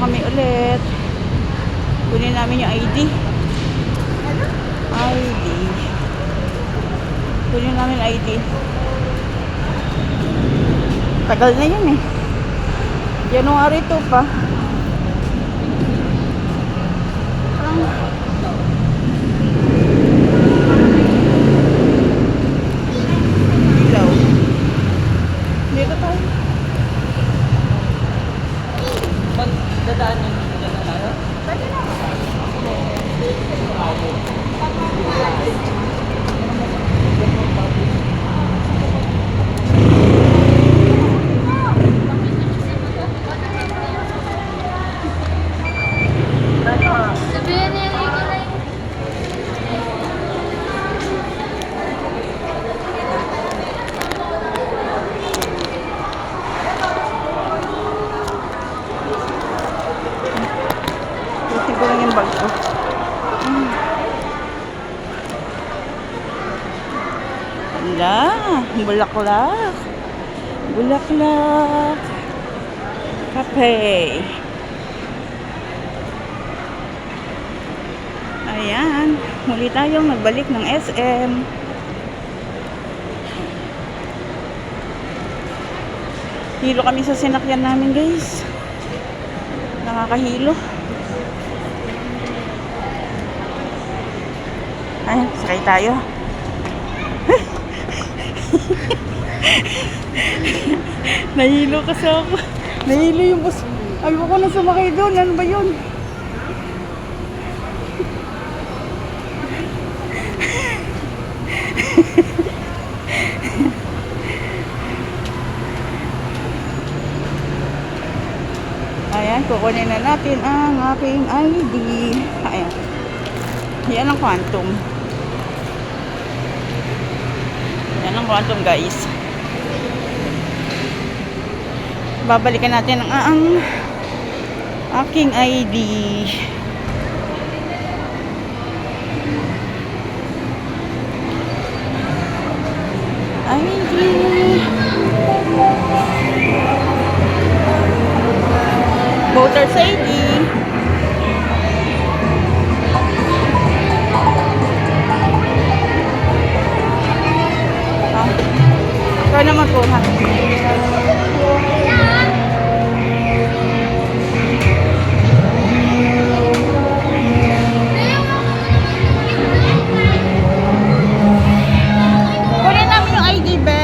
kami ulit. Kunin namin yung ID. ID. Kunin namin ID. Tagal na yun eh. January 2 pa. Ilaw. Dito tayo. Dadaan yung dyan na tayo? Pwede na. Sabihin niya yung ikulay. Buti ko lang yung bag ko. Wala. Bulaklak. Bulaklak. Kape. Ayan. Muli tayong nagbalik ng SM. Hilo kami sa sinakyan namin, guys. Nakakahilo. Ayan, sakay tayo. Nahilo kasi ako. Nahilo yung bus. Ayaw ko na sumakay doon. Ano ba yun? Ayan, kukunin na natin ang aking ID. Ayan. Yan ang quantum. Yan ang quantum, guys. Babalikan natin ang aking ID. ID. Voters ID. Ikaw na magkuha. Kunin namin yung ID, be.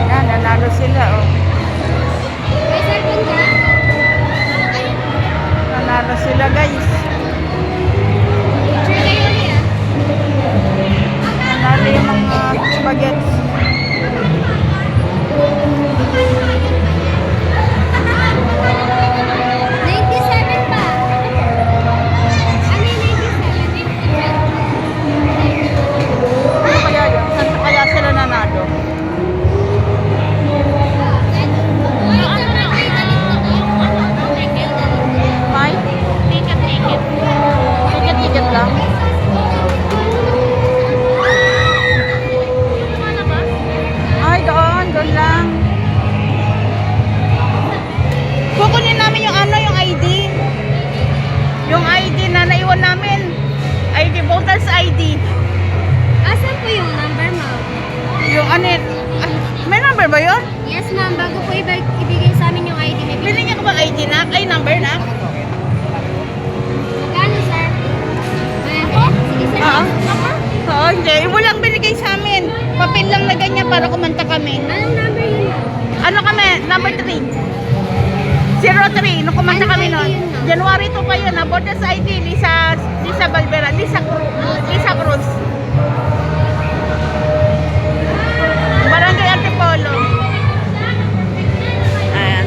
Yan, nanalo sila, oh. May cellphone ka? Nanalo sila, guys. Picture kayo niya. Nanalo yung mga spaghetti. Pa. Ano yung 97? Ano kaya yun? Saan kaya sila nanalo? May? Ticket lang. Ay, doon lang. Kukunin namin yung ano, yung ID. Yung ID na naiwan namin. ID, voters ID. Asan po yung number, ma'am? Yung ano, ay, may number ba yun? Yes, ma'am. Bago po ibigay sa amin yung ID, may Bili niya ka ba ID na? Ay, number na? Magkano, sir? Ako? Sige, sir. Oo. Ako? Oo, hindi. Walang binigay sa amin. Papel lang na ganyan para kumanta kami. Anong number yun, ma'am? Ano kami? Number 3. 03. Nung kumanta Ano kami ID noon. yun, ma'am? January 2 pa yun. Voters ID. Lisa Valvera. Lisa Cruz. Barangay Antipolo. Ayan.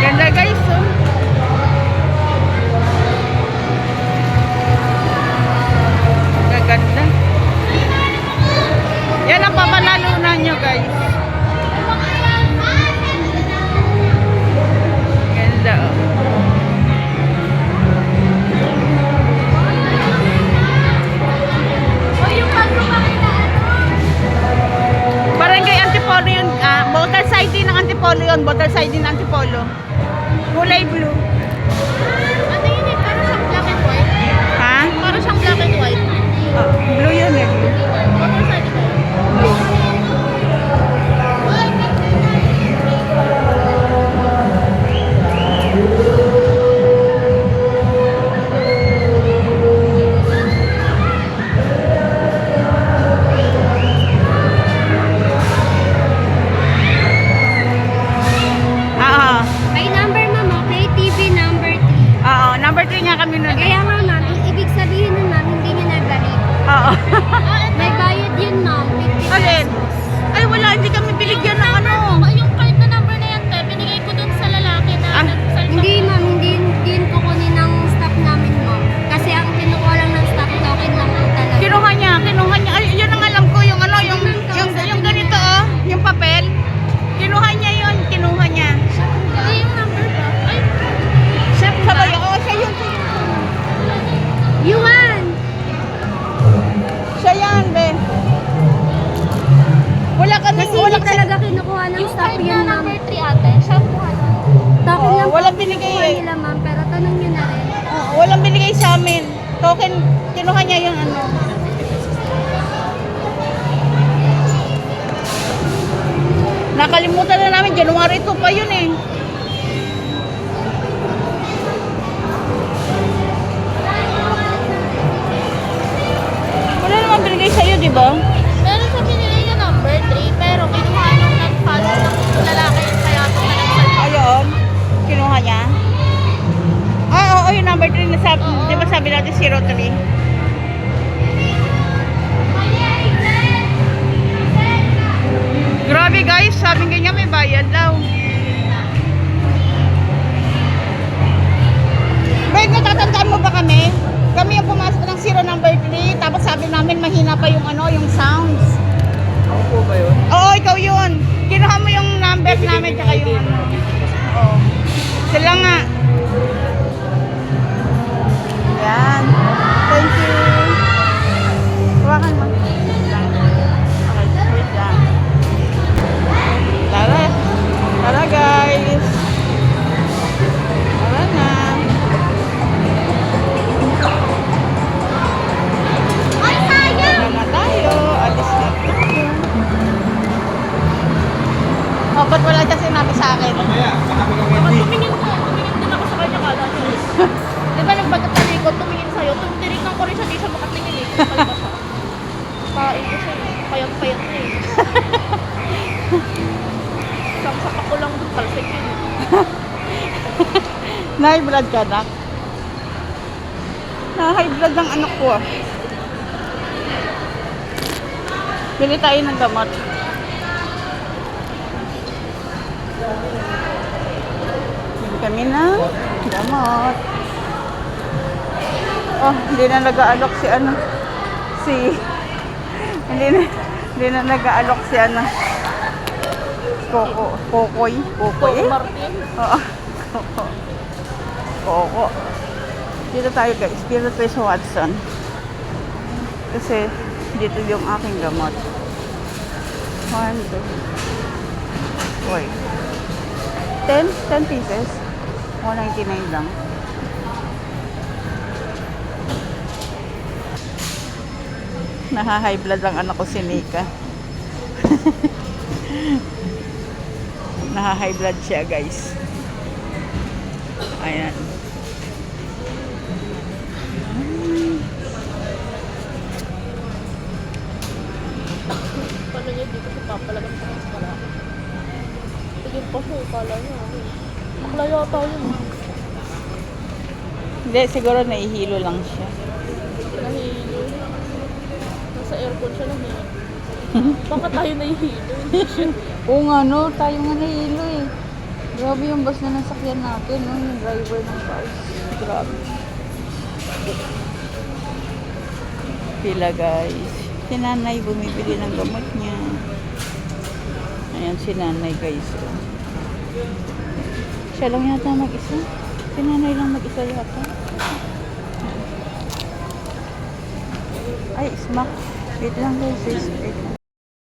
Ganda, guys. Oh. Gaganda. kulay blue. Ano yun eh? Parang siyang black and white. Ha? Parang siyang black and white. Blue yun eh. Blue. Ano sa ito? Oo. May number ma'am, okay? TV number 3. Oo. Number 3 nga kami nun. Kaya nga ma'am, ibig sabihin nun ma'am, hindi nyo nabalik. Oo. May bayad yun ma'am, 50 Alin? pesos. Ay, wala. Hindi kami binigyan ng ano. Yung card na number na yan, te, binigay ko dun sa lalaki na Ah, Hindi ma'am, hindi yun kukunin ng staff namin ma'am. Kasi ang kinukuha lang ng staff token lang ang talaga. Kinuha niya. Ay, yun ang alam ko. Yung ano, yung ganito oh. Yung papel. Kinuha niya yun. Kinuha niya. Hindi yung number ba? Ay, Sabay, oo. Siya yun. Yuan! Siya yan, be. Wala kami. Kasi Wala hindi talaga kinukuha ng staff yun ma'am. number 3 ate, siya po ano. Token Oo, lang po walang ang binigay kinukuha eh. nila ma'am, pero tanong nyo na rin. Oo, walang binigay sa amin. Token. Kinuha niya yung ano. Nakalimutan na namin. January 2 pa yun eh. Wala naman binigay sa'yo, di ba? Meron sa binigay na number 3, pero kinuha nung nag-follow ng lalaki yung kaya ito na nagsalita. Ayun. Kinuha niya. Ah, oo, yung number 3 na sabi, di ba sabi natin 03? Grabe guys, sabi ganyan may bayad daw. Beg, natatandaan mo ba kami? Kami yung pumasok ng 0 number 3, tapos sabi namin mahina pa yung ano, yung sounds. Ako po ba yun? Oo, ikaw yun. Kinuha mo yung number namin tsaka yung ano. Oo. Sila nga. Yan. Thank you. Hawakan mo. Okay, wait lang. Tara. Tara guys. Tara na. Ay, sayang! Tara na tayo. Alis na tayo. Oh, ba't wala siya sinabi sa akin? Tumingin din ako sa kanya kala niya. Di ba nung pagkatalikod, tumingin sa'yo, tinignan ko rin siya, di siya makatingin eh. Kapal ba siya? Kain ko siya, payat-payat na eh. Saksak ako lang doon, talsik yun eh. Na-high blood ka, Nak? Na-high blood ang anak ko ah. Bili tayo ng gamot. Bili kami ng gamot. Oh, hindi na nag-aalok si ano. Hindi na nag-aalok si ano. Kokoy. Coco Martin. Oo. Koko. Dito tayo guys. Dito tayo sa Watson. Kasi dito yung aking gamot. 1, 2. Wait. 10 pieces. 199 lang. Naha-high blood lang anak ko si Nika. Naha-high blood siya guys. Ayan. Pala niya, dito sa papalagan pa sa malaki. Tigil pa siya, kala niya. Bakla yata yun. Hindi, siguro nahihilo lang siya. Nahihilo. Nasa aircon siya nahihilo. Baka tayo nahihilo, hindi siya. Oo nga no, tayo nga nahihilo eh. Grabe yung bus na nasakyan natin, no? Yung driver ng bus. Grabe. Pila guys. Si nanay bumibili ng gamot niya. Ayan si nanay guys. Siya lang yata mag-isa. Si nanay lang mag-isa yata. Ay, smack. Wait lang guys. Wait lang.